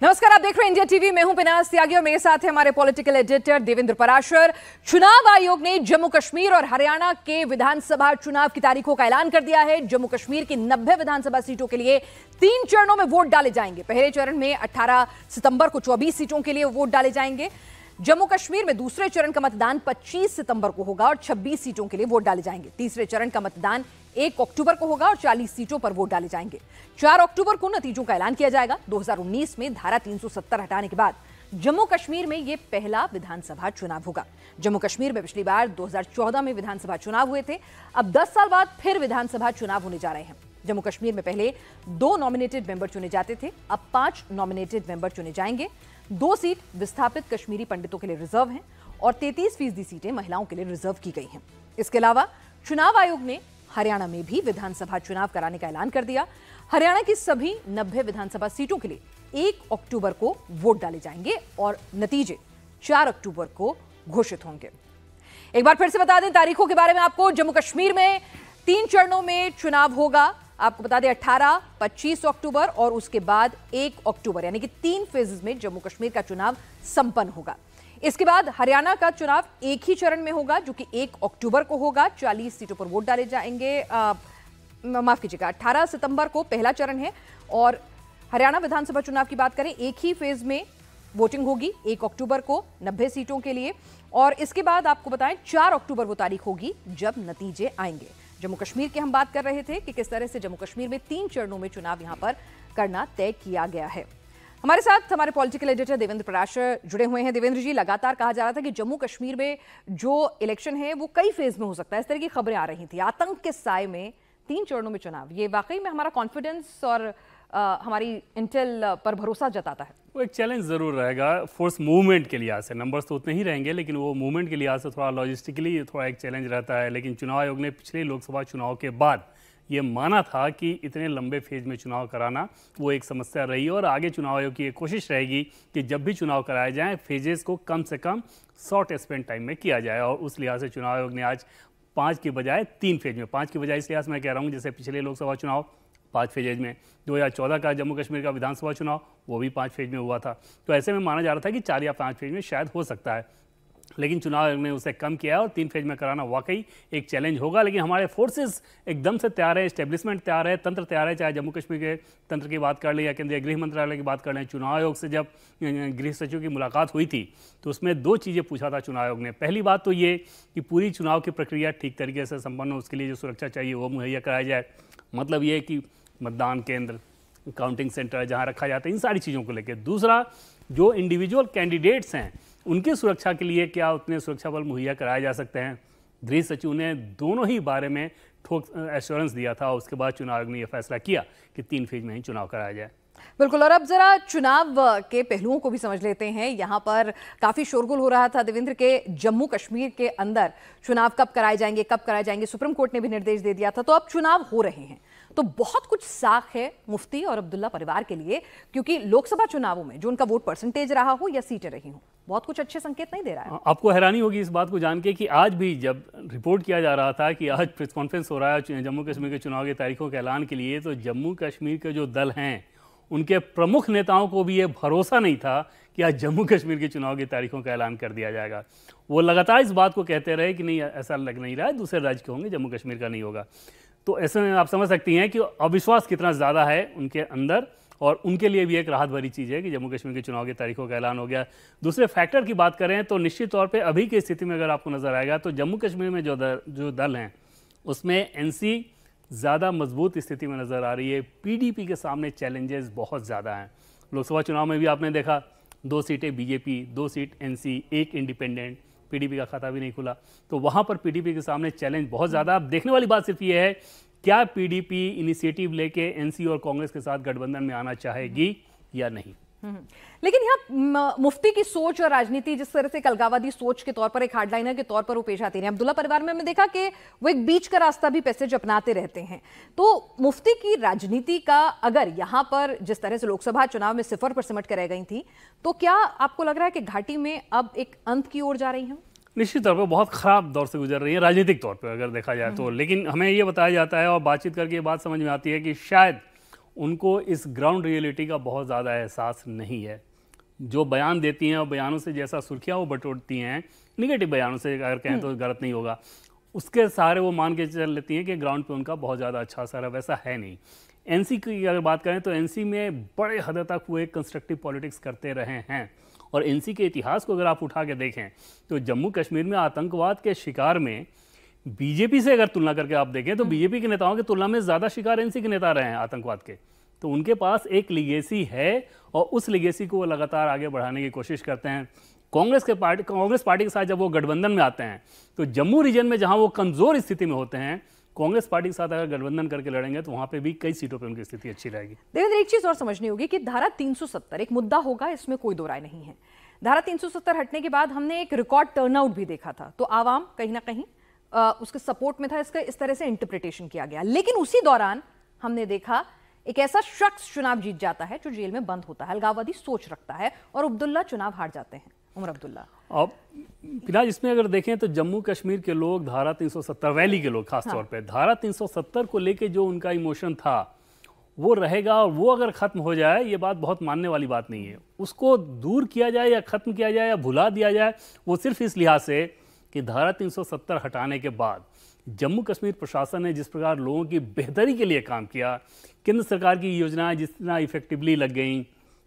नमस्कार, आप देख रहे हैं इंडिया टीवी। मैं हूं पिनाज त्यागी और मेरे साथ है हमारे पॉलिटिकल एडिटर देवेंद्र पराशर। चुनाव आयोग ने जम्मू कश्मीर और हरियाणा के विधानसभा चुनाव की तारीखों का ऐलान कर दिया है। जम्मू कश्मीर की 90 विधानसभा सीटों के लिए 3 चरणों में वोट डाले जाएंगे। पहले चरण में 18 सितंबर को 24 सीटों के लिए वोट डाले जाएंगे। जम्मू कश्मीर में दूसरे चरण का मतदान 25 सितंबर को होगा और 26 सीटों के लिए वोट डाले जाएंगे। तीसरे चरण का मतदान 1 अक्टूबर को होगा और 40 सीटों पर वोट डाले जाएंगे। 4 अक्टूबर को नतीजों का ऐलान किया जाएगा। 2019 में धारा 370 हटाने के बाद जम्मू कश्मीर में यह पहला विधानसभा चुनाव होगा। जम्मू कश्मीर में पिछली बार 2014 में विधानसभा चुनाव हुए थे। अब 10 साल बाद फिर विधानसभा चुनाव होने जा रहे हैं। जम्मू कश्मीर में पहले 2 नॉमिनेटेड मेंबर चुने जाते थे, अब 5 नॉमिनेटेड मेंबर चुने जाएंगे। 2 सीट विस्थापित कश्मीरी पंडितों के लिए रिजर्व हैं और 33% सीटें महिलाओं के लिए रिजर्व की गई हैं। इसके अलावा चुनाव आयोग ने हरियाणा में भी विधानसभा चुनाव कराने का ऐलान कर दिया। हरियाणा की सभी 90 विधानसभा सीटों के लिए 1 अक्टूबर को वोट डाले जाएंगे और नतीजे 4 अक्टूबर को घोषित होंगे। एक बार फिर से बता दें तारीखों के बारे में आपको। जम्मू कश्मीर में 3 चरणों में चुनाव होगा। आपको बता दें 18, 25 अक्टूबर और उसके बाद 1 अक्टूबर, यानी कि 3 फेजेस में जम्मू कश्मीर का चुनाव संपन्न होगा। इसके बाद हरियाणा का चुनाव एक ही चरण में होगा जो कि 1 अक्टूबर को होगा। 40 सीटों पर वोट डाले जाएंगे। माफ कीजिएगा, 18 सितंबर को पहला चरण है और हरियाणा विधानसभा चुनाव की बात करें, एक ही फेज में वोटिंग होगी 1 अक्टूबर को 90 सीटों के लिए। और इसके बाद आपको बताएं 4 अक्टूबर वो तारीख होगी जब नतीजे आएंगे। जम्मू कश्मीर की हम बात कर रहे थे कि किस तरह से जम्मू कश्मीर में 3 चरणों में चुनाव यहां पर करना तय किया गया है। हमारे साथ हमारे पॉलिटिकल एडिटर देवेंद्र पराशर जुड़े हुए हैं। देवेंद्र जी, लगातार कहा जा रहा था कि जम्मू कश्मीर में जो इलेक्शन है वो कई फेज में हो सकता है, इस तरह की खबरें आ रही थी। आतंक के साए में 3 चरणों में चुनाव, ये वाकई में हमारा कॉन्फिडेंस और हमारी इंटेल पर भरोसा जताता है। वो एक चैलेंज ज़रूर रहेगा फोर्स मूवमेंट के लिहाज से। नंबर्स तो उतने ही रहेंगे लेकिन वो मूवमेंट के लिहाज से थोड़ा लॉजिस्टिकली थोड़ा एक चैलेंज रहता है। लेकिन चुनाव आयोग ने पिछले लोकसभा चुनाव के बाद ये माना था कि इतने लंबे फेज में चुनाव कराना वो एक समस्या रही और आगे चुनाव आयोग की एक कोशिश रहेगी कि जब भी चुनाव कराए जाएँ फेजेस को कम से कम शॉर्ट स्पेन टाइम में किया जाए। और उस लिहाज से चुनाव आयोग ने आज 5 की बजाय 3 फेज में, 5 की बजाय इस लिहाज से मैं कह रहा हूँ जैसे पिछले लोकसभा चुनाव 5 फेजेज में, 2014 का जम्मू कश्मीर का विधानसभा चुनाव वो भी 5 फेज में हुआ था। तो ऐसे में माना जा रहा था कि 4 या 5 फेज में शायद हो सकता है, लेकिन चुनाव आयोग ने उसे कम किया और 3 फेज में कराना वाकई एक चैलेंज होगा। लेकिन हमारे फोर्सेस एकदम से तैयार है, एस्टेब्लिशमेंट तैयार है, तंत्र तैयार है। चाहे जम्मू कश्मीर के तंत्र की बात कर लें या केंद्रीय गृह मंत्रालय की बात कर लें। चुनाव आयोग से जब गृह सचिव की मुलाकात हुई थी तो उसमें 2 चीज़ें पूछा था चुनाव आयोग ने। पहली बात तो ये कि पूरी चुनाव की प्रक्रिया ठीक तरीके से संपन्न हो, उसके लिए जो सुरक्षा चाहिए वो मुहैया कराया जाए। मतलब ये कि मतदान केंद्र, काउंटिंग सेंटर जहां रखा जाता है, इन सारी चीज़ों को लेकर। दूसरा, जो इंडिविजुअल कैंडिडेट्स हैं उनकी सुरक्षा के लिए क्या उतने सुरक्षा बल मुहैया कराए जा सकते हैं। गृह सचिव ने दोनों ही बारे में ठोस एश्योरेंस दिया था। उसके बाद चुनाव आयोग ने यह फैसला किया कि 3 फेज में ही चुनाव कराया जाए। बिल्कुल। और अब जरा चुनाव के पहलुओं को भी समझ लेते हैं। यहाँ पर काफी शोरगुल हो रहा था देवेंद्र के जम्मू कश्मीर के अंदर चुनाव कब कराए जाएंगे, कब कराए जाएंगे। सुप्रीम कोर्ट ने भी निर्देश दे दिया था। तो अब चुनाव हो रहे हैं तो बहुत कुछ साख है मुफ्ती और अब्दुल्ला परिवार के लिए, क्योंकि लोकसभा चुनावों में जो उनका वोट परसेंटेज रहा हो या सीटें रही हो, बहुत कुछ अच्छे संकेत नहीं दे रहा है। आपको हैरानी होगी इस बात को जान के कि आज भी जब रिपोर्ट किया जा रहा था कि आज प्रेस कॉन्फ्रेंस हो रहा है जम्मू कश्मीर के चुनाव की तारीखों के ऐलान के लिए, तो जम्मू कश्मीर के जो दल हैं उनके प्रमुख नेताओं को भी ये भरोसा नहीं था कि आज जम्मू कश्मीर के चुनाव की तारीखों का ऐलान कर दिया जाएगा। वो लगातार इस बात को कहते रहे कि नहीं, ऐसा लग नहीं रहा है, दूसरे राज्य के होंगे, जम्मू कश्मीर का नहीं होगा। तो ऐसे में आप समझ सकती हैं कि अविश्वास कितना ज़्यादा है उनके अंदर, और उनके लिए भी एक राहत भरी चीज़ है कि जम्मू कश्मीर के चुनाव की तारीखों का ऐलान हो गया। दूसरे फैक्टर की बात करें तो निश्चित तौर पे अभी की स्थिति में अगर आपको नज़र आएगा तो जम्मू कश्मीर में जो दल हैं उसमें एनसी ज़्यादा मजबूत स्थिति में नज़र आ रही है। पीडीपी के सामने चैलेंजेस बहुत ज़्यादा हैं। लोकसभा चुनाव में भी आपने देखा 2 सीटें BJP, 2 seat NC, 1 independent, PDP का खाता भी नहीं खुला। तो वहाँ पर पीडीपी के सामने चैलेंज बहुत ज़्यादा। अब देखने वाली बात सिर्फ ये है, क्या पीडीपी इनिशिएटिव लेके एनसी और कांग्रेस के साथ गठबंधन में आना चाहेगी या नहीं। लेकिन यहाँ मुफ्ती की सोच और राजनीति जिस तरह से एक अलगाववादी सोच के तौर पर, एक हार्डलाइनर के तौर पर वो पेश आती है। अब्दुल्ला परिवार में हमने देखा कि वो एक बीच का रास्ता भी पैसेज अपनाते रहते हैं। तो मुफ्ती की राजनीति का अगर यहाँ पर जिस तरह से लोकसभा चुनाव में 0 पर सिमट कर रह गई थी, तो क्या आपको लग रहा है कि घाटी में अब एक अंत की ओर जा रही हैं? निश्चित तौर पर बहुत ख़राब दौर से गुजर रही है राजनीतिक तौर पर अगर देखा जाए तो। लेकिन हमें ये बताया जाता है और बातचीत करके ये बात समझ में आती है कि शायद उनको इस ग्राउंड रियलिटी का बहुत ज़्यादा एहसास नहीं है। जो बयान देती हैं और बयानों से जैसा सुर्खियाँ वो बटोरती हैं, निगेटिव बयानों से अगर कहें तो गलत नहीं होगा, उसके सहारे वो मान के चल लेती हैं कि ग्राउंड पे उनका बहुत ज़्यादा अच्छा असर है। वैसा है नहीं। एनसी की अगर बात करें तो एनसी में बड़े हद तक वो एक कंस्ट्रक्टिव पॉलिटिक्स करते रहे हैं। और एनसी के इतिहास को अगर आप उठा के देखें तो जम्मू कश्मीर में आतंकवाद के शिकार में बीजेपी से अगर तुलना करके आप देखें तो बीजेपी के नेताओं की तुलना में ज़्यादा शिकार एनसी के नेता रहे हैं आतंकवाद के। तो उनके पास एक लिगेसी है और उस लिगेसी को वो लगातार आगे बढ़ाने की कोशिश करते हैं। कांग्रेस पार्टी के साथ जब वो गठबंधन में आते हैं तो जम्मू रीजन में जहां वो कमजोर स्थिति में होते हैं, कांग्रेस पार्टी के साथ अगर गठबंधन करके लड़ेंगे तो वहां पे भी कई सीटों पे उनकी स्थिति अच्छी रहेगी। देवेंद्र, एक चीज और समझनी होगी कि धारा 370 एक मुद्दा होगा, इसमें कोई दो राय नहीं है। धारा 370 हटने के बाद हमने एक रिकॉर्ड टर्नआउट भी देखा था, तो आवाम कहीं ना कहीं उसके सपोर्ट में था। इसका इस तरह से इंटरप्रिटेशन किया गया। लेकिन उसी दौरान हमने देखा एक ऐसा शख्स चुनाव जीत जाता है जो जेल में बंद होता है, अलगाववादी सोच रखता है, और अब्दुल्ला चुनाव हार जाते हैं, उमर अब्दुल्ला। अब फिलहाल इसमें अगर देखें तो जम्मू कश्मीर के लोग धारा 370, वैली के लोग खासतौर पे धारा 370 को लेके जो उनका इमोशन था वो रहेगा, और वो अगर खत्म हो जाए, ये बात बहुत मानने वाली बात नहीं है। उसको दूर किया जाए या खत्म किया जाए या भुला दिया जाए, वो सिर्फ इस लिहाज से कि धारा 370 हटाने के बाद जम्मू कश्मीर प्रशासन ने जिस प्रकार लोगों की बेहतरी के लिए काम किया, केंद्र सरकार की योजनाएं जितना इफेक्टिवली लग गई,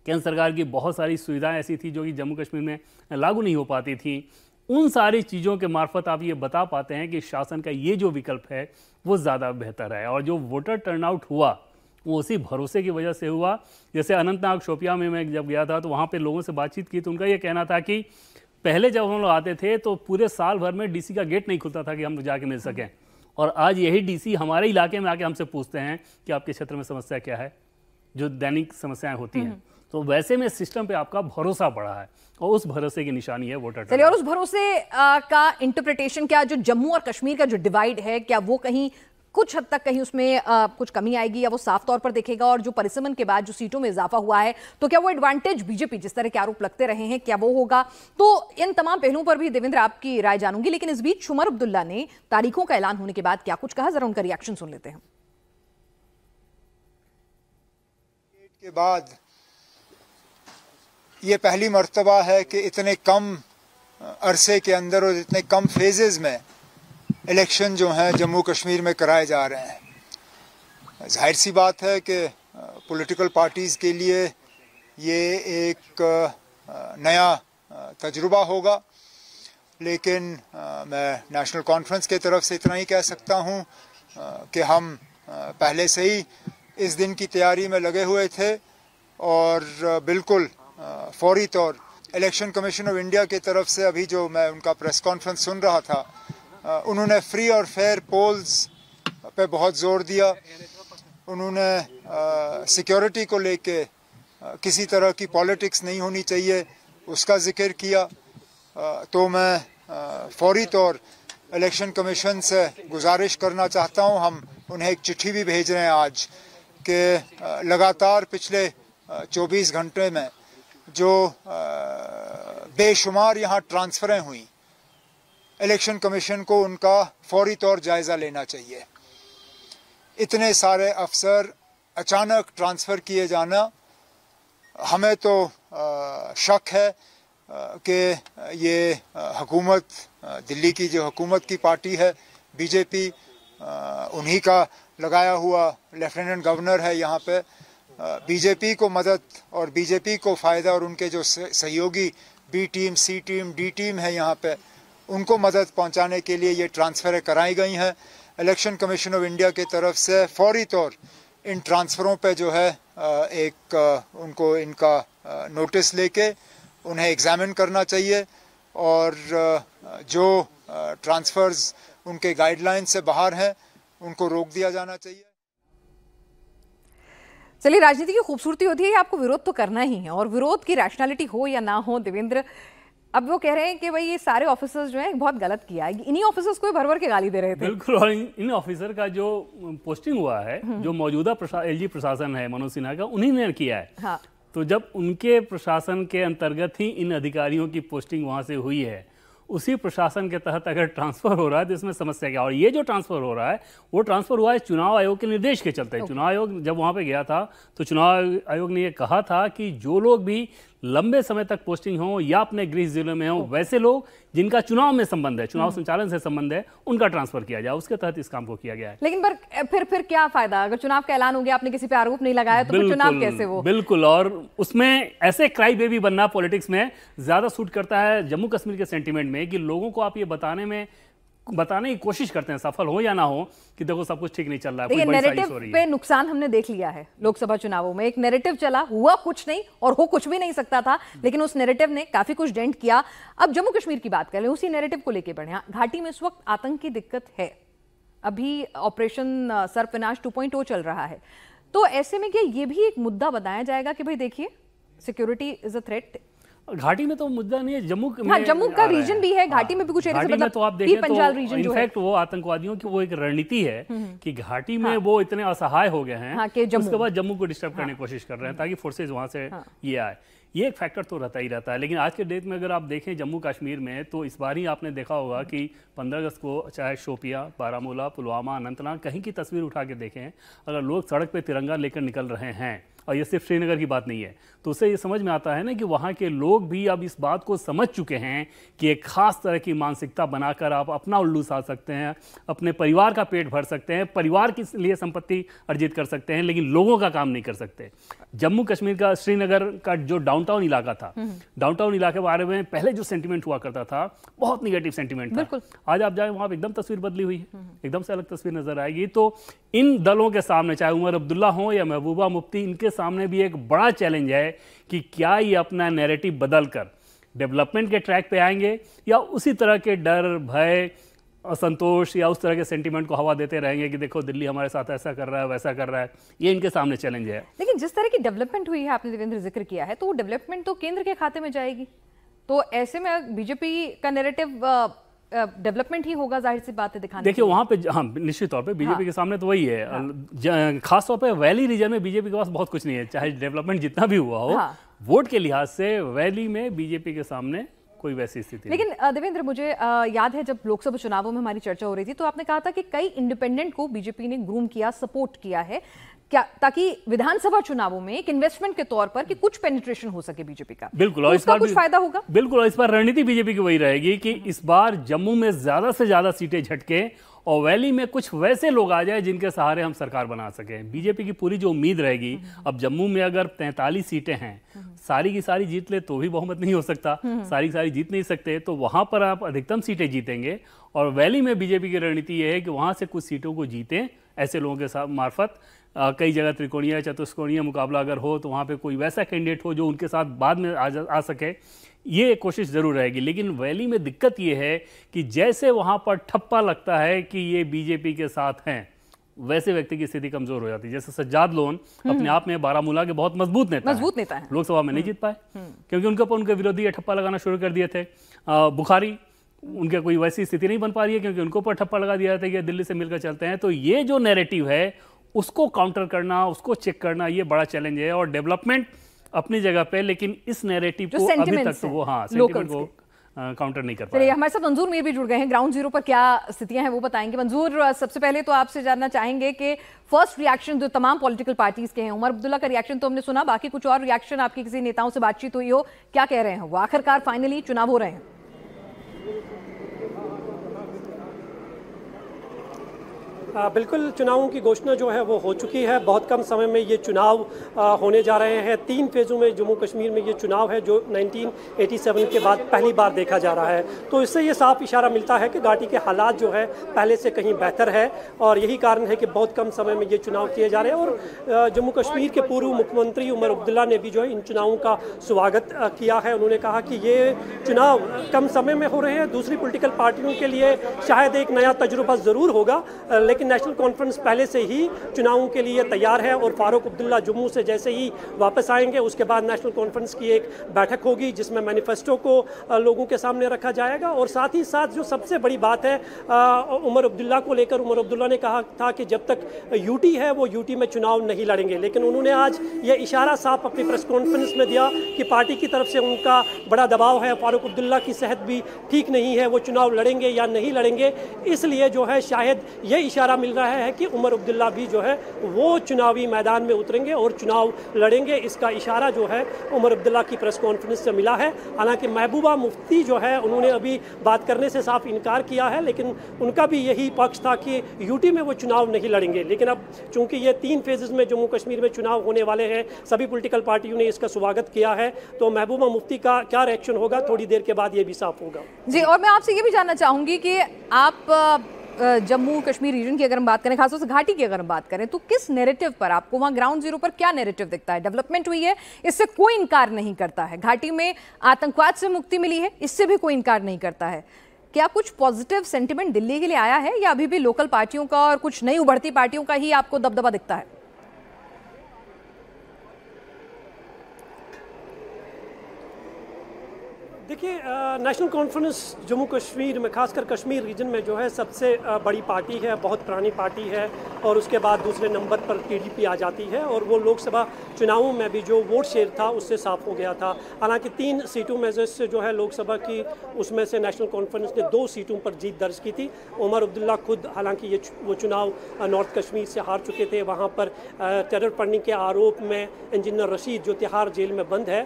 केंद्र सरकार की बहुत सारी सुविधाएं ऐसी थी जो कि जम्मू कश्मीर में लागू नहीं हो पाती थी, उन सारी चीज़ों के मार्फत आप ये बता पाते हैं कि शासन का ये जो विकल्प है वो ज़्यादा बेहतर है। और जो वोटर टर्नआउट हुआ वो उसी भरोसे की वजह से हुआ। जैसे अनंतनाग शोपियां में मैं जब गया था तो वहाँ पे लोगों से बातचीत की तो उनका ये कहना था कि पहले जब हम लोग आते थे तो पूरे साल भर में डीसी का गेट नहीं खुलता था कि हम जाके मिल सकें, और आज यही डीसी हमारे इलाके में आके हमसे पूछते हैं कि आपके क्षेत्र में समस्या क्या है, जो दैनिक समस्याएं होती हैं। तो वैसे में सिस्टम पे आपका भरोसा बढ़ा है और उस भरोसे की निशानी है वोटर। चलिए, और उस भरोसे का इंटरप्रिटेशन क्या, जो जम्मू और कश्मीर का जो डिवाइड है, क्या वो कहीं कुछ हद तक कहीं उसमें कुछ कमी आएगी या वो साफ तौर पर दिखेगा? और जो परिसमन के बाद जो सीटों में इजाफा हुआ है, तो क्या वो एडवांटेज बीजेपी, जिस तरह के आरोप लगते रहे हैं, क्या वो होगा? तो इन तमाम पहलुओं पर भी देवेंद्र आपकी राय जानूंगी। लेकिन इस बीच उमर अब्दुल्ला ने तारीखों का ऐलान होने के बाद क्या कुछ कहा, जरा उनका रिएक्शन सुन लेते हैं। के बाद ये पहली मर्तबा है कि इतने कम अरसे के अंदर और इतने कम फेजेस में इलेक्शन जो हैं जम्मू कश्मीर में कराए जा रहे हैं। जाहिर सी बात है कि पॉलिटिकल पार्टीज़ के लिए ये एक नया तजुर्बा होगा, लेकिन मैं नेशनल कॉन्फ्रेंस के तरफ से इतना ही कह सकता हूँ कि हम पहले से ही इस दिन की तैयारी में लगे हुए थे और बिल्कुल फौरी तौर इलेक्शन कमीशन ऑफ इंडिया की तरफ से अभी जो मैं उनका प्रेस कॉन्फ्रेंस सुन रहा था, उन्होंने फ्री और फेयर पोल्स पे बहुत जोर दिया। उन्होंने सिक्योरिटी को लेके किसी तरह की पॉलिटिक्स नहीं होनी चाहिए उसका जिक्र किया। तो मैं फौरी तौर इलेक्शन कमीशन से गुजारिश करना चाहता हूं, हम उन्हें एक चिट्ठी भी भेज रहे हैं आज कि लगातार पिछले 24 घंटे में जो बेशुमार यहाँ ट्रांसफ़रें हुई, इलेक्शन कमीशन को उनका फौरी तौर जायज़ा लेना चाहिए। इतने सारे अफसर अचानक ट्रांसफ़र किए जाना, हमें तो शक है कि ये हुकूमत, दिल्ली की जो हुकूमत की पार्टी है बीजेपी, उन्हीं का लगाया हुआ लेफ्टिनेंट गवर्नर है यहाँ पे। बीजेपी को मदद और बीजेपी को फ़ायदा, और उनके जो सहयोगी बी टीम, सी टीम, डी टीम है यहाँ पे, उनको मदद पहुँचाने के लिए ये ट्रांसफ़रें कराई गई हैं। इलेक्शन कमीशन ऑफ इंडिया की तरफ से फौरी तौर इन ट्रांसफ़रों पे जो है उनको इनका नोटिस लेके उन्हें एग्ज़ामिन करना चाहिए, और जो ट्रांसफ़र्स उनके गाइडलाइन से बाहर हैं उनको रोक दिया जाना चाहिए। चलिए, राजनीति की खूबसूरती होती है आपको विरोध तो करना ही है, और विरोध की रैशनैलिटी हो या ना हो देवेंद्र, अब वो कह रहे हैं कि भाई ये सारे ऑफिसर्स जो हैं बहुत गलत किया है, इन्हीं ऑफिसर्स को भर भर के गाली दे रहे थे। बिल्कुल, और इन ऑफिसर का जो पोस्टिंग हुआ है, जो मौजूदा एलजी प्रशासन है मनोज सिन्हा का, उन्हीं ने किया है। हाँ। तो जब उनके प्रशासन के अंतर्गत ही इन अधिकारियों की पोस्टिंग वहाँ से हुई है उसी प्रशासन के तहत अगर ट्रांसफर हो रहा है तो इसमें समस्या क्या। और ये जो ट्रांसफर हो रहा है वो ट्रांसफर हुआ है चुनाव आयोग के निर्देश के चलते। चुनाव आयोग जब वहां पे गया था तो चुनाव आयोग ने ये कहा था कि जो लोग भी लंबे समय तक पोस्टिंग हो या अपने गृह जिले में हो, वैसे लोग जिनका चुनाव में संबंध है, चुनाव संचालन से संबंध है, उनका ट्रांसफर किया जाए। उसके तहत इस काम को किया गया है। लेकिन पर फिर क्या फायदा, अगर चुनाव का ऐलान हो गया, आपने किसी पे आरोप नहीं लगाया, तो फिर चुनाव कैसे वो? बिल्कुल, और उसमें ऐसे क्राई बेबी बनना पॉलिटिक्स में ज्यादा सूट करता है जम्मू कश्मीर के सेंटीमेंट में, कि लोगों को आप ये बताने की कोशिश करते हैं, सफल हो या ना हो, कि देखो सब कुछ ठीक नहीं चल रहा है, कोई बड़ी साजिश हो रही है। पे नुकसान हमने देख लिया है लोकसभा चुनावों में। एक नैरेटिव चला, हुआ कुछ नहीं और हो कुछ भी नहीं सकता था, लेकिन उस नैरेटिव ने काफी कुछ डेंट किया। अब जम्मू कश्मीर की बात करें, उसी नैरेटिव को लेकर बढ़े। घाटी में इस वक्त आतंक की दिक्कत है, अभी ऑपरेशन सर्फनाश 2.0 चल रहा है, तो ऐसे में क्या ये भी एक मुद्दा बताया जाएगा कि भाई देखिए सिक्योरिटी इज अ थ्रेट? घाटी में तो मुद्दा नहीं है, जम्मू जम्मू का रीजन भी है, घाटी में भी कुछ एरिया से, मतलब तो आप देखें पंजाल रीजन जो है, इनफैक्ट वो आतंकवादियों की वो एक रणनीति है कि घाटी में वो इतने असहाय हो गए हैं, उसके बाद जम्मू को डिस्टर्ब करने की कोशिश कर रहे हैं ताकि फोर्सेज वहां से ये आए। ये एक फैक्टर तो रहता ही रहता है। लेकिन आज के डेट में अगर आप देखें जम्मू कश्मीर में, तो इस बार ही आपने देखा होगा कि 15 अगस्त को चाहे शोपिया, बारामूला, पुलवामा, अनंतनाग, कहीं की तस्वीर उठा के देखें, अगर लोग सड़क पे तिरंगा लेकर निकल रहे हैं, और ये सिर्फ श्रीनगर की बात नहीं है, तो उससे ये समझ में आता है ना कि वहाँ के लोग भी अब इस बात को समझ चुके हैं कि एक खास तरह की मानसिकता बनाकर आप अपना उल्लू साध सकते हैं, अपने परिवार का पेट भर सकते हैं, परिवार के लिए संपत्ति अर्जित कर सकते हैं, लेकिन लोगों का काम नहीं कर सकते। जम्मू कश्मीर का, श्रीनगर का जो डाउनटाउन इलाका था, डाउनटाउन इलाके के बारे में पहले जो सेंटिमेंट हुआ करता था, बहुत निगेटिव सेंटिमेंट था। आज आप जाए वहाँ एकदम तस्वीर बदली हुई है, एकदम से अलग तस्वीर नजर आएगी। तो इन दलों के सामने, चाहे उमर अब्दुल्ला हो या महबूबा मुफ्ती, इनके सामने भी एक बड़ा चैलेंज है कि क्या ये अपना नैरेटिव बदलकर डेवलपमेंट के ट्रैक पे आएंगे या उसी तरह के डर, भय, असंतोष या उस तरह के सेंटीमेंट को हवा देते रहेंगे कि देखो दिल्ली हमारे साथ ऐसा कर रहा है, वैसा कर रहा है। ये इनके सामने चैलेंज है। लेकिन जिस तरह की डेवलपमेंट हुई है, आपने देवेंद्र जिक्र किया है, तो वो डेवलपमेंट तो केंद्र के खाते में जाएगी, तो ऐसे में बीजेपी का नैरेटिव डेवलपमेंट ही होगा, जाहिर सी बात है दिखाने। देखिए वहां पे, हाँ निश्चित तौर पे बीजेपी के सामने तो वही है। खास तौर पे वैली रीजन में बीजेपी के पास बहुत कुछ नहीं है, चाहे डेवलपमेंट जितना भी हुआ हो, वोट के लिहाज से वैली में बीजेपी के सामने कोई वैसी स्थिति। लेकिन देवेंद्र, मुझे याद है जब लोकसभा चुनावों में हमारी चर्चा हो रही थी, तो आपने कहा था कि कई इंडिपेंडेंट को बीजेपी ने ग्रूम किया, सपोर्ट किया है, क्या ताकि विधानसभा चुनावों में एक इन्वेस्टमेंट के तौर पर कि कुछ पेनिट्रेशन हो सके बीजेपी का। बिल्कुल, और और इसका कुछ फायदा होगा। बिल्कुल, और इस बार रणनीति बीजेपी की वही रहेगी कि इस बार जम्मू में ज्यादा से ज्यादा सीटें झटके और वैली में कुछ वैसे लोग आ जाए जिनके सहारे हम सरकार बना सकें। बीजेपी की पूरी जो उम्मीद रहेगी, अब जम्मू में अगर 43 सीटें हैं, सारी की सारी जीत ले तो भी बहुमत नहीं हो सकता, सारी की सारी जीत नहीं सकते, तो वहां पर आप अधिकतम सीटें जीतेंगे। और वैली में बीजेपी की रणनीति यह है कि वहां से कुछ सीटों को जीतें, ऐसे लोगों के साथ मार्फत कई जगह त्रिकोणीय, चतुष्कोणीय मुकाबला अगर हो तो वहाँ पे कोई वैसा कैंडिडेट हो जो उनके साथ बाद में आ सके, ये कोशिश जरूर रहेगी। लेकिन वैली में दिक्कत ये है कि जैसे वहाँ पर ठप्पा लगता है कि ये बीजेपी के साथ हैं, वैसे व्यक्ति की स्थिति कमजोर हो जाती है। जैसे सज्जाद लोन अपने आप में बारामूला के बहुत मजबूत नेता हैं, लोकसभा में नहीं जीत पाए क्योंकि उनके ऊपर उनके विरोधी ये ठप्पा लगाना शुरू कर दिए थे। बुखारी, उनके कोई वैसी स्थिति नहीं बन पा रही है क्योंकि उनको ऊपर ठप्पा लगा दिया था कि दिल्ली से मिलकर चलते हैं। तो ये जो नैरेटिव है उसको काउंटर करना, उसको चेक करना, ये बड़ा चैलेंज है। और डेवलपमेंट अपनी जगह पे, लेकिन इस नैरेटिव को अभी तक तो वो सेंटिमेंट को काउंटर नहीं कर पाए। हमारे साथ मंजूर मीर भी जुड़ गए हैं, ग्राउंड जीरो पर क्या स्थितियां हैं वो बताएंगे। मंजूर, सबसे पहले तो आपसे जानना चाहेंगे कि फर्स्ट रिएक्शन जो तमाम पॉलिटिकल पार्टीज के हैं, उमर अब्दुल्ला का रिएक्शन तो हमने सुना, बाकी कुछ और रिएक्शन आपकी किसी नेताओं से बातचीत हुई हो, क्या कह रहे हैं वो? आखिरकार फाइनली चुनाव हो रहे हैं। बिल्कुल, चुनावों की घोषणा जो है वो हो चुकी है। बहुत कम समय में ये चुनाव होने जा रहे हैं। 3 फेज़ों में जम्मू कश्मीर में ये चुनाव है जो 1987 के बाद पहली बार देखा जा रहा है। तो इससे ये साफ इशारा मिलता है कि घाटी के हालात जो है पहले से कहीं बेहतर है और यही कारण है कि बहुत कम समय में ये चुनाव किए जा रहे हैं। और जम्मू कश्मीर के पूर्व मुख्यमंत्री उमर अब्दुल्ला ने भी जो है इन चुनावों का स्वागत किया है। उन्होंने कहा कि ये चुनाव कम समय में हो रहे हैं, दूसरी पॉलिटिकल पार्टियों के लिए शायद एक नया तजुर्बा ज़रूर होगा, लेकिन लेकिन नेशनल कॉन्फ्रेंस पहले से ही चुनावों के लिए तैयार है और फारूक अब्दुल्ला जम्मू से जैसे ही वापस आएंगे उसके बाद नेशनल कॉन्फ्रेंस की एक बैठक होगी जिसमें मैनिफेस्टो को लोगों के सामने रखा जाएगा। और साथ ही साथ जो सबसे बड़ी बात है उमर अब्दुल्ला को लेकर, उमर अब्दुल्ला ने कहा था कि जब तक यूटी है वो यूटी में चुनाव नहीं लड़ेंगे, लेकिन उन्होंने आज ये इशारा साफ अपनी प्रेस कॉन्फ्रेंस में दिया कि पार्टी की तरफ से उनका बड़ा दबाव है, फारूक अब्दुल्ला की सेहत भी ठीक नहीं है, वो चुनाव लड़ेंगे या नहीं लड़ेंगे। इसलिए जो है शायद ये इशारा मिल रहा है कि उमर अब्दुल्ला भी जो है वो चुनावी मैदान में उतरेंगे और चुनाव लड़ेंगे। इसका इशारा जो है उमर अब्दुल्ला की प्रेस कॉन्फ्रेंस से मिला है। हालांकि महबूबा मुफ्ती जो है उन्होंने अभी बात करने से साफ इनकार किया है, लेकिन उनका भी यही पक्ष था कि यूटी में वो चुनाव नहीं लड़ेंगे। लेकिन अब चूंकि ये 3 फेजेस में जम्मू कश्मीर में चुनाव होने वाले हैं, सभी पॉलिटिकल पार्टियों ने इसका स्वागत किया है, तो महबूबा मुफ्ती का क्या रिएक्शन होगा थोड़ी देर के बाद ये भी साफ होगा। जी, और मैं आपसे ये भी जानना चाहूंगी कि आप जम्मू कश्मीर रीजन की अगर हम बात करें, खासतौर से घाटी की अगर हम बात करें, तो किस नैरेटिव पर आपको वहां ग्राउंड जीरो पर क्या नैरेटिव दिखता है? डेवलपमेंट हुई है, इससे कोई इनकार नहीं करता है। घाटी में आतंकवाद से मुक्ति मिली है, इससे भी कोई इनकार नहीं करता है। क्या कुछ पॉजिटिव सेंटिमेंट दिल्ली के लिए आया है या अभी भी लोकल पार्टियों का और कुछ नई उभरती पार्टियों का ही आपको दबदबा दिखता है? देखिए, नेशनल कॉन्फ्रेंस जम्मू कश्मीर में, खासकर कश्मीर रीजन में जो है सबसे बड़ी पार्टी है, बहुत पुरानी पार्टी है, और उसके बाद दूसरे नंबर पर पीडीपी आ जाती है। और वो लोकसभा चुनावों में भी जो वोट शेयर था उससे साफ हो गया था। हालांकि 3 सीटों में से जो है लोकसभा की, उसमें से नेशनल कॉन्फ्रेंस ने 2 सीटों पर जीत दर्ज की थी। उमर अब्दुल्ला खुद हालांकि वो चुनाव नॉर्थ कश्मीर से हार चुके थे। वहाँ पर टेरर फंडिंग के आरोप में इंजीनियर रशीद जो तिहाड़ जेल में बंद है,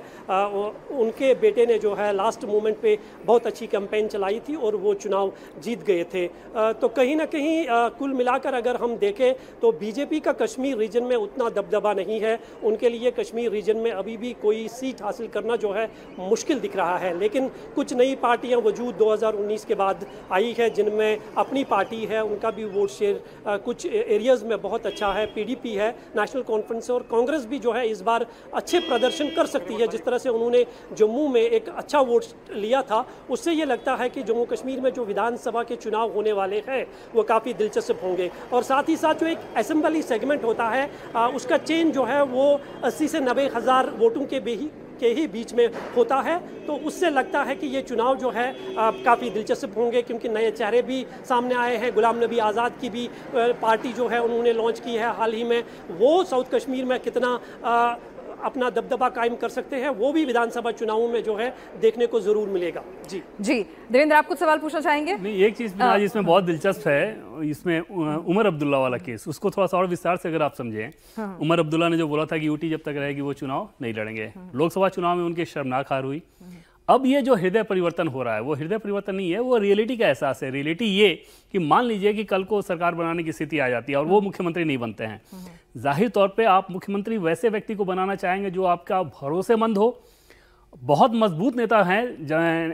उनके बेटे ने जो है लास्ट मोमेंट पे बहुत अच्छी कैंपेन चलाई थी और वो चुनाव जीत गए थे। तो कहीं ना कहीं कुल मिलाकर अगर हम देखें तो बीजेपी का कश्मीर रीजन में उतना दबदबा नहीं है। उनके लिए कश्मीर रीजन में अभी भी कोई सीट हासिल करना जो है मुश्किल दिख रहा है। लेकिन कुछ नई पार्टियां वजूद 2019 के बाद आई है जिनमें अपनी पार्टी है, उनका भी वोट शेयर कुछ एरियाज में बहुत अच्छा है। पीडीपी है, नेशनल कॉन्फ्रेंस और कांग्रेस भी जो है इस बार अच्छे प्रदर्शन कर सकती है। जिस तरह से उन्होंने जम्मू में एक अच्छा वोट लिया था, उससे ये लगता है कि जम्मू कश्मीर में जो विधानसभा के चुनाव होने वाले हैं वो काफ़ी दिलचस्प होंगे। और साथ ही साथ जो एक असेंबली सेगमेंट होता है उसका चेंज जो है वो 80 से 90 हज़ार वोटों के ही बीच में होता है। तो उससे लगता है कि ये चुनाव जो है काफ़ी दिलचस्प होंगे, क्योंकि नए चेहरे भी सामने आए हैं। गुलाम नबी आज़ाद की भी पार्टी जो है उन्होंने लॉन्च की है हाल ही में। वो साउथ कश्मीर में कितना अपना दबदबा कायम कर सकते हैं वो भी विधानसभा चुनावों में जो है देखने को जरूर मिलेगा। जी देवेंद्र, आप कुछ सवाल पूछना चाहेंगे? नहीं, एक चीज़ आज इसमें बहुत दिलचस्प है, इसमें उमर अब्दुल्ला वाला केस, उसको थोड़ा सा और विस्तार से अगर आप समझें। उमर अब्दुल्ला ने जो बोला था कि यूटी जब तक रहेगी वो चुनाव नहीं लड़ेंगे। लोकसभा चुनाव में उनकी शर्मनाक हार हुई। अब ये जो हृदय परिवर्तन हो रहा है वो हृदय परिवर्तन नहीं है, वो रियलिटी का एहसास है। रियलिटी ये कि मान लीजिए कि कल को सरकार बनाने की स्थिति आ जाती है और वो मुख्यमंत्री नहीं बनते हैं। जाहिर तौर पे आप मुख्यमंत्री वैसे व्यक्ति को बनाना चाहेंगे जो आपका भरोसेमंद हो, बहुत मजबूत नेता हैं।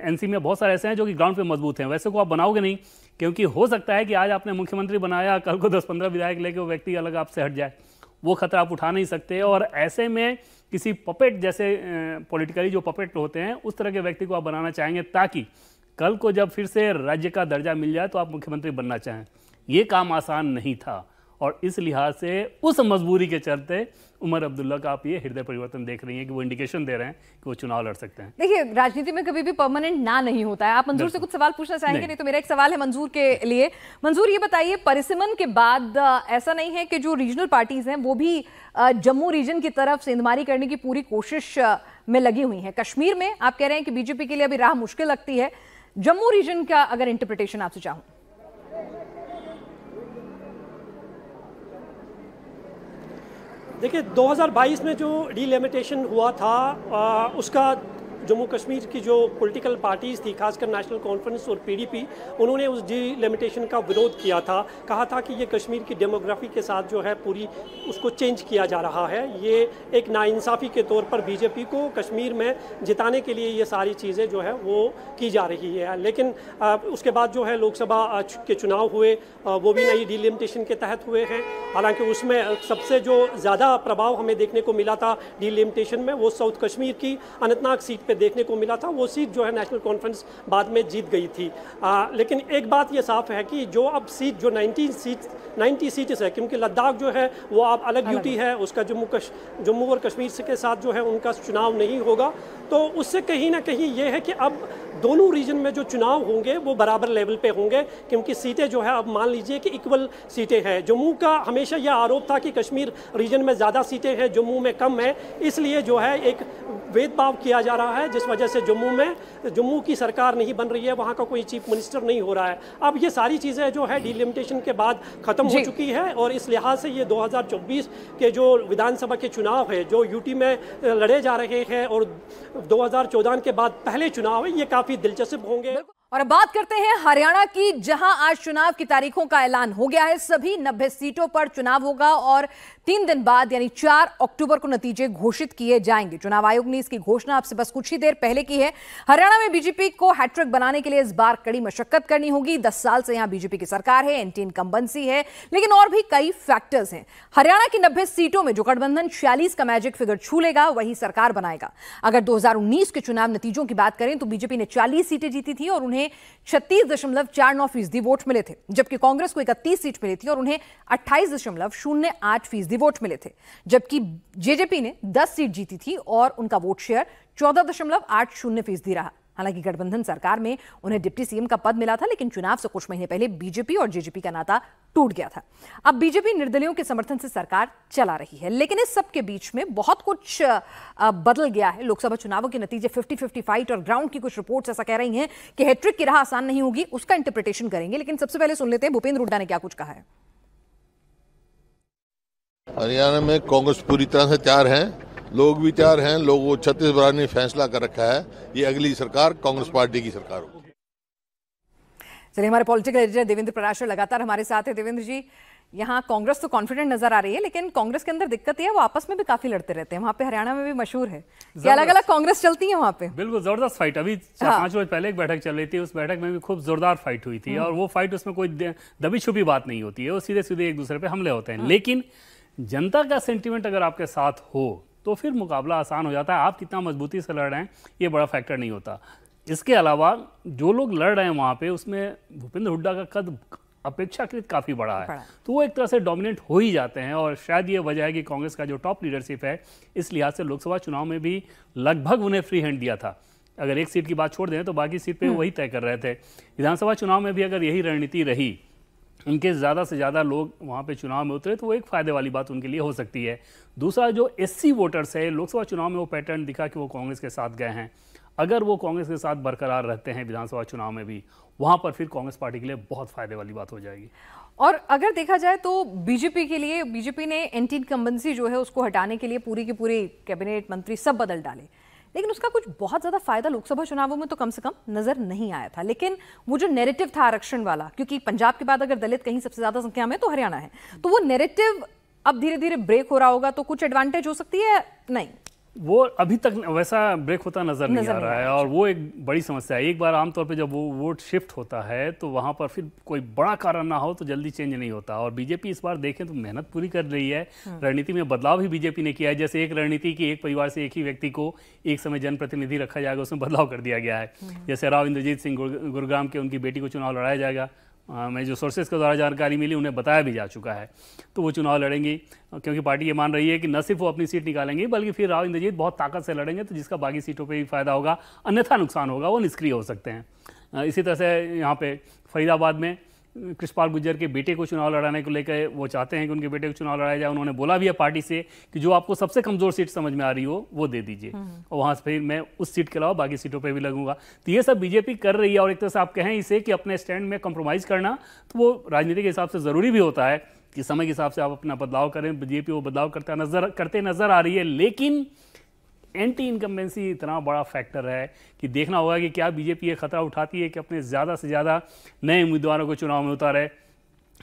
एनसी में बहुत सारे ऐसे हैं जो कि ग्राउंड पे मजबूत हैं, वैसे को आप बनाओगे नहीं, क्योंकि हो सकता है कि आज आपने मुख्यमंत्री बनाया, कल को 10-15 विधायक लेके वो व्यक्ति अलग आपसे हट जाए। वो खतरा आप उठा नहीं सकते। और ऐसे में किसी पपेट जैसे पॉलिटिकली जो पपेट होते हैं उस तरह के व्यक्ति को आप बनाना चाहेंगे ताकि कल को जब फिर से राज्य का दर्जा मिल जाए तो आप मुख्यमंत्री बनना चाहें। ये काम आसान नहीं था और इस लिहाज से उस मजबूरी के चलते उमर अब्दुल्ला का आप ये हृदय परिवर्तन देख रही हैं कि वो इंडिकेशन दे रहे हैं कि वो चुनाव लड़ सकते हैं। देखिए, राजनीति में कभी भी परमानेंट ना नहीं होता है। आप मंजूर से कुछ सवाल पूछना चाहेंगे? नहीं तो मेरा एक सवाल है मंजूर के लिए। मंजूर, ये बताइए, परिसीमन के बाद ऐसा नहीं है कि जो रीजनल पार्टीज हैं वो भी जम्मू रीजन की तरफ सेंधमारी करने की पूरी कोशिश में लगी हुई हैं? कश्मीर में आप कह रहे हैं कि बीजेपी के लिए अभी राह मुश्किल लगती है, जम्मू रीजन का अगर इंटरप्रिटेशन आपसे चाहूं? देखिए, 2022 में जो डिलिमिटेशन हुआ था उसका जम्मू कश्मीर की जो पॉलिटिकल पार्टीज़ थी, खासकर नेशनल कॉन्फ्रेंस और पीडीपी, उन्होंने उस डिलिमिटेशन का विरोध किया था। कहा था कि ये कश्मीर की डेमोग्राफी के साथ जो है पूरी उसको चेंज किया जा रहा है। ये एक नाइंसाफ़ी के तौर पर बीजेपी को कश्मीर में जिताने के लिए ये सारी चीज़ें जो है वो की जा रही है। लेकिन उसके बाद जो है लोकसभा के चुनाव हुए, वो भी नई डिलिमिटेशन के तहत हुए हैं। हालांकि उसमें सबसे जो ज़्यादा प्रभाव हमें देखने को मिला था डिलिमिटेशन में, वो साउथ कश्मीर की अनंतनाग सीट पे में देखने को मिला था, वो सीट जो है नेशनल कॉन्फ्रेंस बाद में जीत गई थी। लेकिन एक बात ये साफ है कि जो अब सीट जो 90 सीट्स है, क्योंकि लद्दाख जो है वो अब अलग ड्यूटी है, उसका जम्मू और कश्मीर के साथ जो है उनका चुनाव नहीं होगा, तो उससे कहीं ना कहीं ये है कि अब दोनों रीजन में जो चुनाव होंगे वो बराबर लेवल पे होंगे, क्योंकि सीटें जो है अब मान लीजिए कि इक्वल सीटें हैं। जम्मू का हमेशा यह आरोप था कि कश्मीर रीजन में ज़्यादा सीटें हैं, जम्मू में कम है, इसलिए जो है एक भेदभाव किया जा रहा है, जिस वजह से जम्मू की सरकार नहीं बन रही है, वहाँ का कोई चीफ मिनिस्टर नहीं हो रहा है। अब ये सारी चीज़ें जो है डिलिमिटेशन के बाद ख़त्म हो चुकी है, और इस लिहाज से ये 2024 के जो विधानसभा के चुनाव है जो यूटी में लड़े जा रहे हैं और 2014 के बाद पहले चुनाव है, ये काफ़ी दिलचस्प होंगे। और अब बात करते हैं हरियाणा की, जहां आज चुनाव की तारीखों का ऐलान हो गया है। सभी 90 सीटों पर चुनाव होगा और 3 दिन बाद यानी 4 अक्टूबर को नतीजे घोषित किए जाएंगे। चुनाव आयोग ने इसकी घोषणा आपसे बस कुछ ही देर पहले की है। हरियाणा में बीजेपी को हैट्रिक बनाने के लिए इस बार कड़ी मशक्कत करनी होगी। 10 साल से यहां बीजेपी की सरकार है, एंटी इनकम्बेंसी है, लेकिन और भी कई फैक्टर्स हैं। हरियाणा की 90 सीटों में जो गठबंधन 46 का मैजिक फिगर छू लेगा वही सरकार बनाएगा। अगर 2019 के चुनाव नतीजों की बात करें तो बीजेपी ने 40 सीटें जीती थी और उन्हें 36.49% वोट मिले थे, जबकि कांग्रेस को 31 सीट मिली थी और उन्हें 28.08% वोट मिले थे। जबकि जेजेपी ने 10 सीट जीती थी और उनका वोट शेयर 14.80% रहा। हालांकि गठबंधन सरकार में उन्हें डिप्टी सीएम का पद मिला था, लेकिन चुनाव से कुछ महीने पहले बीजेपी और जेजेपी का नाता टूट गया था। अब बीजेपी निर्दलीयों के समर्थन से सरकार चला रही है, लेकिन इस सब के बीच में बहुत कुछ बदल गया है। लोकसभा चुनावों के नतीजे 50-50 फाइट और ग्राउंड की कुछ रिपोर्ट्स ऐसा कह रही हैं कि हैट्रिक की राह आसान नहीं होगी, उसका इंटरप्रिटेशन करेंगे। लेकिन सबसे पहले सुन लेते हैं भूपेंद्र हुड्डा ने क्या कुछ कहा है। हरियाणा में कांग्रेस पूरी तरह से तैयार है, लोग भी तैयार हैं। लोगों छत्तीसगढ़ ने फैसला कर रखा है, ये अगली सरकार कांग्रेस पार्टी की सरकार होगी। चलिए, हमारे पॉलिटिकल एडिटर देवेंद्र पराशर लगातार हमारे साथ है। देवेंद्र जी, यहाँ कांग्रेस तो कॉन्फिडेंट नजर आ रही है, लेकिन कांग्रेस के अंदर दिक्कत है वो आपस में भी काफी लड़ते रहते हैं। वहाँ पे हरियाणा में भी मशहूर है कि अलग अलग कांग्रेस चलती है वहाँ पे। बिल्कुल जबरदस्त फाइट। अभी 4-5 रोज पहले एक बैठक चल रही थी, उस बैठक में भी खूब जोरदार फाइट हुई थी, और वो फाइट उसमें कोई दबी छुपी बात नहीं होती है, वो सीधे सीधे एक दूसरे पे हमले होते हैं। लेकिन जनता का सेंटिमेंट अगर आपके साथ हो तो फिर मुकाबला आसान हो जाता है। आप कितना मजबूती से लड़ रहे हैं ये बड़ा फैक्टर नहीं होता। इसके अलावा जो लोग लड़ रहे हैं वहाँ पे, उसमें भूपेंद्र हुड्डा का कद अपेक्षाकृत काफ़ी बड़ा है, तो वो एक तरह से डोमिनेट हो ही जाते हैं। और शायद ये वजह है कि कांग्रेस का जो टॉप लीडरशिप है, इस लिहाज से लोकसभा चुनाव में भी लगभग उन्हें फ्री हैंड दिया था। अगर एक सीट की बात छोड़ दें तो बाकी सीट पे वही तय कर रहे थे। विधानसभा चुनाव में भी अगर यही रणनीति रही, उनके ज़्यादा से ज़्यादा लोग वहाँ पे चुनाव में उतरे, तो वो एक फ़ायदे वाली बात उनके लिए हो सकती है। दूसरा, जो एससी वोटर्स है, लोकसभा चुनाव में वो पैटर्न दिखा कि वो कांग्रेस के साथ गए हैं। अगर वो कांग्रेस के साथ बरकरार रहते हैं विधानसभा चुनाव में भी, वहाँ पर फिर कांग्रेस पार्टी के लिए बहुत फ़ायदे वाली बात हो जाएगी। और अगर देखा जाए तो बीजेपी के लिए, बीजेपी ने एंटी इनकम्बेंसी जो है उसको हटाने के लिए पूरी की पूरी कैबिनेट मंत्री सब बदल डाले, लेकिन उसका कुछ बहुत ज्यादा फायदा लोकसभा चुनावों में तो कम से कम नजर नहीं आया था। लेकिन वो जो नैरेटिव था आरक्षण वाला, क्योंकि पंजाब के बाद अगर दलित कहीं सबसे ज्यादा संख्या में तो हरियाणा है, तो वो नैरेटिव अब धीरे धीरे ब्रेक हो रहा होगा, तो कुछ एडवांटेज हो सकती है। नहीं, वो अभी तक वैसा ब्रेक होता नजर नहीं आ रहा है, और वो एक बड़ी समस्या है। एक बार आमतौर पे जब वो वोट शिफ्ट होता है तो वहाँ पर फिर कोई बड़ा कारण ना हो तो जल्दी चेंज नहीं होता। और बीजेपी इस बार देखें तो मेहनत पूरी कर रही है, रणनीति में बदलाव भी बीजेपी ने किया है। जैसे एक रणनीति की एक परिवार से एक ही व्यक्ति को एक समय जनप्रतिनिधि रखा जाएगा, उसमें बदलाव कर दिया गया है। जैसे राव इंद्रजीत सिंह गुरुग्राम के, उनकी बेटी को चुनाव लड़ाया जाएगा। मैं जो सोर्सेज के द्वारा जानकारी मिली उन्हें बताया भी जा चुका है, तो वो चुनाव लड़ेंगी, क्योंकि पार्टी ये मान रही है कि न सिर्फ वो अपनी सीट निकालेंगी बल्कि फिर राव इंद्रजीत बहुत ताकत से लड़ेंगे, तो जिसका बाकी सीटों पे भी फायदा होगा, अन्यथा नुकसान होगा, वो निष्क्रिय हो सकते हैं। इसी तरह से यहाँ पे फरीदाबाद में कृष्णपाल गुर्जर के बेटे को चुनाव लड़ाने को लेकर वो चाहते हैं कि उनके बेटे को चुनाव लड़ाया जाए। उन्होंने बोला भी है पार्टी से कि जो आपको सबसे कमजोर सीट समझ में आ रही हो वो दे दीजिए, और वहाँ से फिर मैं उस सीट के अलावा बाकी सीटों पे भी लगूंगा। तो ये सब बीजेपी कर रही है, और एक तरह से आप कहें इसे कि अपने स्टैंड में कॉम्प्रोमाइज़ करना, तो वो राजनीति के हिसाब से ज़रूरी भी होता है कि समय के हिसाब से आप अपना बदलाव करें। बीजेपी वो बदलाव करते नजर आ रही है, लेकिन एंटी इनकम्बेंसी इतना बड़ा फैक्टर है कि देखना होगा कि क्या बीजेपी ये खतरा उठाती है कि अपने ज़्यादा से ज़्यादा नए उम्मीदवारों को चुनाव में उतारे।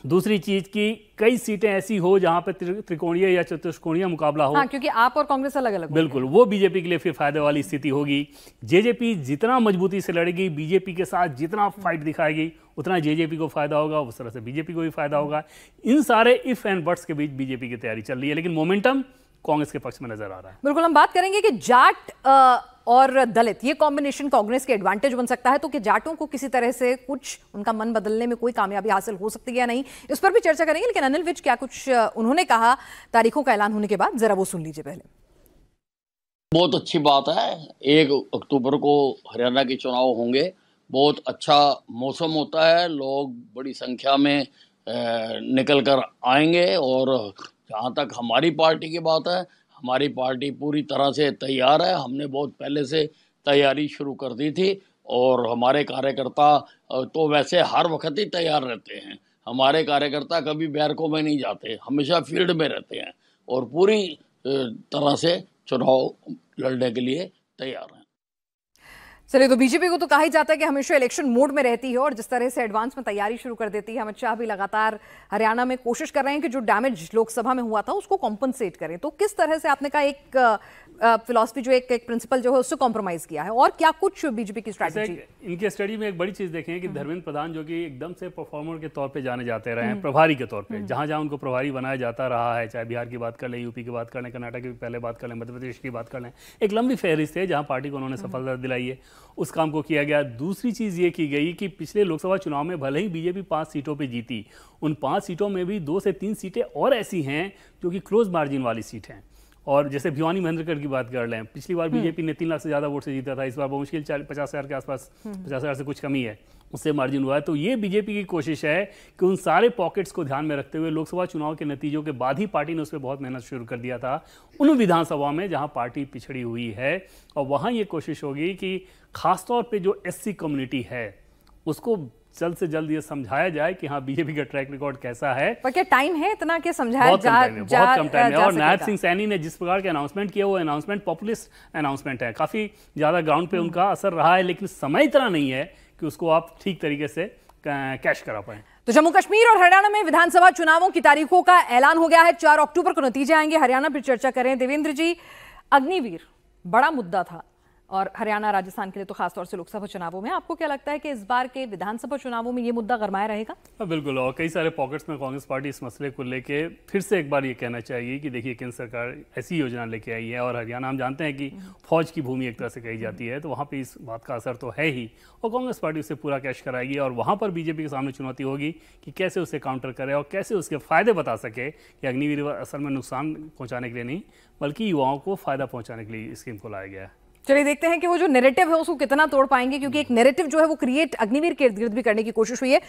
दूसरी चीज की कई सीटें ऐसी हो जहां पे त्रिकोणीय या चतुष्कोणीय मुकाबला हो। हाँ, क्योंकि आप और कांग्रेस अलग अलग। बिल्कुल, वो बीजेपी के लिए फिर फायदे वाली स्थिति होगी। जेजेपी जितना मजबूती से लड़ेगी, बीजेपी के साथ जितना फाइट दिखाएगी, उतना जेजेपी को फायदा होगा, उस तरह से बीजेपी को भी फायदा होगा। इन सारे इफ एंड बट्स के बीच बीजेपी की तैयारी चल रही है, लेकिन मोमेंटम कांग्रेस के पक्ष में नजर आ रहा है। बिल्कुल, हम बात करेंगे कि जाट और दलित, ये कॉम्बिनेशन कांग्रेस के एडवांटेज बन सकता है, तो कि जाटों को किसी तरह से कुछ उनका मन बदलने में कोई कामयाबी हासिल हो सकती है या नहीं, इस पर भी चर्चा करेंगे। लेकिन अनिल विज क्या कुछ उन्होंने कहा तारीखों का ऐलान होने के बाद, जरा वो सुन लीजिए पहले। बहुत अच्छी बात है, 1 अक्टूबर को हरियाणा के चुनाव होंगे। बहुत अच्छा मौसम होता है, लोग बड़ी संख्या में निकल कर आएंगे। और जहाँ तक हमारी पार्टी की बात है, हमारी पार्टी पूरी तरह से तैयार है। हमने बहुत पहले से तैयारी शुरू कर दी थी और हमारे कार्यकर्ता तो वैसे हर वक्त ही तैयार रहते हैं। हमारे कार्यकर्ता कभी बैरकों में नहीं जाते, हमेशा फील्ड में रहते हैं और पूरी तरह से चुनाव लड़ने के लिए तैयार हैं। चलिए, तो बीजेपी को तो कहा ही जाता है कि हमेशा इलेक्शन मोड में रहती है और जिस तरह से एडवांस में तैयारी शुरू कर देती है। अमित शाह भी लगातार हरियाणा में कोशिश कर रहे हैं कि जो डैमेज लोकसभा में हुआ था उसको कॉम्पनसेट करें। तो किस तरह से आपने कहा एक फिलॉसफी जो एक प्रिंसिपल जो है उससे कॉम्प्रोमाइज किया है, और क्या कुछ बीजेपी की स्ट्रैटेजी? इनके स्टडी में एक बड़ी चीज देखें कि धर्मेंद्र प्रधान जो कि एकदम से परफॉर्मर के तौर पे जाने जाते रहे हैं, प्रभारी के तौर पे, जहां जहां उनको प्रभारी बनाया जाता रहा है, चाहे बिहार की बात कर लें, यूपी की बात कर लें, कर्नाटक की पहले बात कर लें, मध्य प्रदेश की बात कर लें, एक लंबी फहरिस्त है जहां पार्टी को उन्होंने सफलता दिलाई है, उस काम को किया गया। दूसरी चीज ये की गई कि पिछले लोकसभा चुनाव में भले ही बीजेपी 5 सीटों पर जीती, उन 5 सीटों में भी 2 से 3 सीटें और ऐसी हैं जो कि क्लोज मार्जिन वाली सीट हैं। और जैसे भिवानी महेंद्रगढ़ की बात कर लें, पिछली बार बीजेपी ने 3 लाख से ज़्यादा वोट से जीता था, इस बार मुश्किल 50,000 के आसपास, 50,000 से कुछ कमी है, उससे मार्जिन हुआ है। तो ये बीजेपी की कोशिश है कि उन सारे पॉकेट्स को ध्यान में रखते हुए लोकसभा चुनाव के नतीजों के बाद ही पार्टी ने उस पर बहुत मेहनत शुरू कर दिया था उन विधानसभा में जहां पार्टी पिछड़ी हुई है, और वहां ये कोशिश होगी कि खासतौर पर जो SC कम्युनिटी है उसको जल्द से जल्द ये समझाया जाए कि हाँ बीजेपी का ट्रैक रिकॉर्ड कैसा है। पर क्या टाइम है इतना कि समझाया बहुत कम टाइम है। और नायब सिंह सैनी ने जिस प्रकार के अनाउंसमेंट किया, वो अनाउंसमेंट पॉपुलिस्ट अनाउंसमेंट है, काफी ज्यादा ग्राउंड पे उनका असर रहा है, लेकिन समय इतना नहीं है कि उसको आप ठीक तरीके से कैश करा पाए। तो जम्मू कश्मीर और हरियाणा में विधानसभा चुनावों की तारीखों का ऐलान हो गया है। 4 अक्टूबर को नतीजे आएंगे। हरियाणा पर चर्चा करें देवेंद्र जी, अग्निवीर बड़ा मुद्दा था और हरियाणा राजस्थान के लिए तो खासतौर से लोकसभा चुनावों में, आपको क्या लगता है कि इस बार के विधानसभा चुनावों में ये मुद्दा गरमाया रहेगा? बिल्कुल, और कई सारे पॉकेट्स में कांग्रेस पार्टी इस मसले को लेके फिर से एक बार ये कहना चाहिए कि देखिए केंद्र सरकार ऐसी योजना लेके आई है, और हरियाणा हम जानते हैं कि फौज की भूमि एक तरह से कही जाती है, तो वहाँ पर इस बात का असर तो है ही, और कांग्रेस पार्टी उसे पूरा कैश कराएगी। और वहाँ पर बीजेपी के सामने चुनौती होगी कि कैसे उसे काउंटर करे और कैसे उसके फायदे बता सके कि अग्निवीर असल में नुकसान पहुँचाने के लिए नहीं बल्कि युवाओं को फायदा पहुँचाने के लिए स्कीम को लाया गया है। चलिए देखते हैं कि वो जो नैरेटिव है उसको कितना तोड़ पाएंगे, क्योंकि एक नैरेटिव जो है वो क्रिएट अग्निवीर के इर्द गिर्द भी करने की कोशिश हुई है।